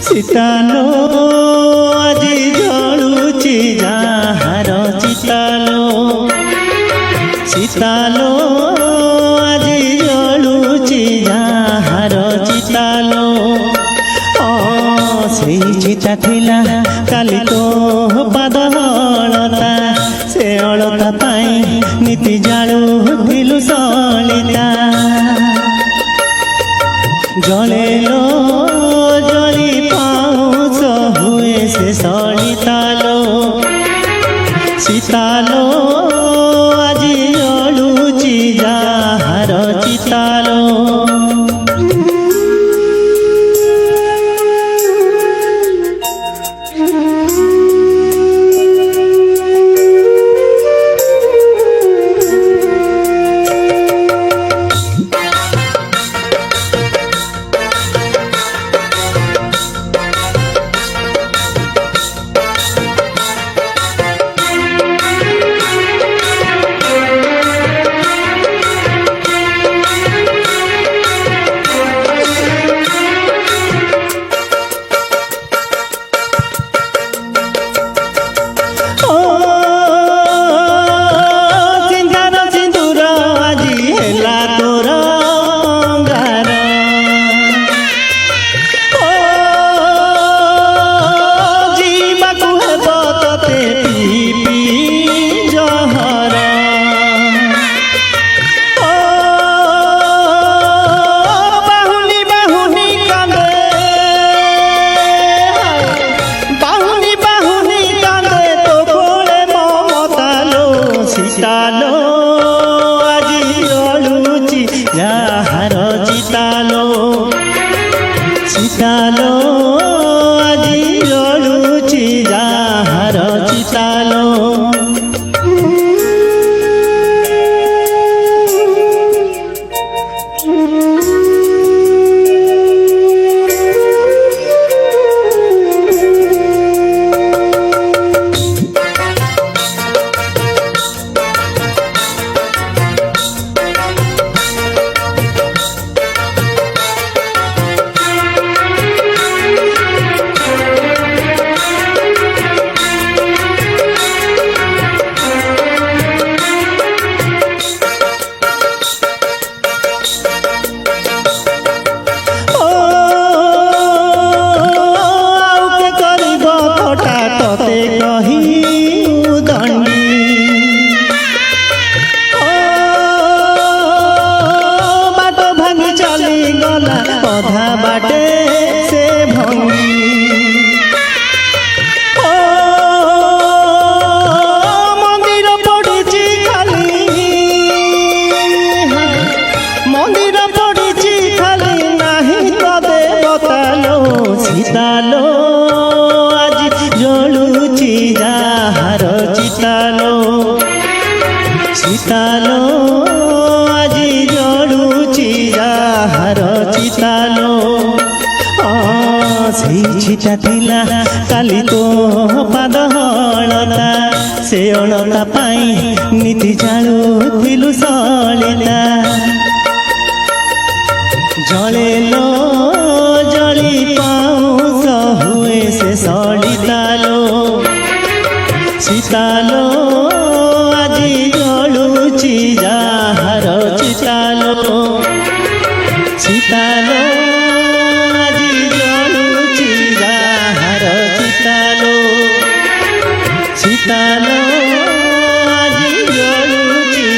চিতালো আজি জলুচি যাহার চিতালো চিতালো আজি জলুচি যাহার চিতালো সেই চিতা থিলা কালি তো পাদ অଳତା ସେ ଅଳତା ପାଇଁ ନିତି ଜାଳୁଥିଲୁ ସଳିତା ଜଳେଲୋ ଜଳି ପାଉଁଶ ହୁଏ ସେ ସଳିତାଲୋ ଚିତାଲୋ ଆଜି ଜଳୁଛି ଯାହାର ଚିତାଲୋ চিতালো আজি জলুচি যাহার চিতালো চিতালো আজি জলুচি যাহার চিতালো অধা বাটে সে ভঙ্গি মন্দির পড়িছি খালি মন্দির পড়িছি খালি নাহি তো দেবতালো চিতালো আজি জলুচি যাহার চিতালো চিতালো আজি জলুচি যাহার চিতালো সেই চিতা থিলা কালি তো পাদ অଳତା ସେ ଅଳତା ପାଇଁ ନିତି ଜାଳୁଥିଲୁ ସଳିତା ଜଳେଲୋ ଜଳି ପାଉଁଶ ହୁଏ ସେ ସଳିତାଲୋ ଚିତାଲୋ আজি ଜଳୁଛି ଯାହାର ଚିତାଲୋ ଚିତାଲୋ আজি ଚିତାଲ ଆଜି ଜଳୁଛି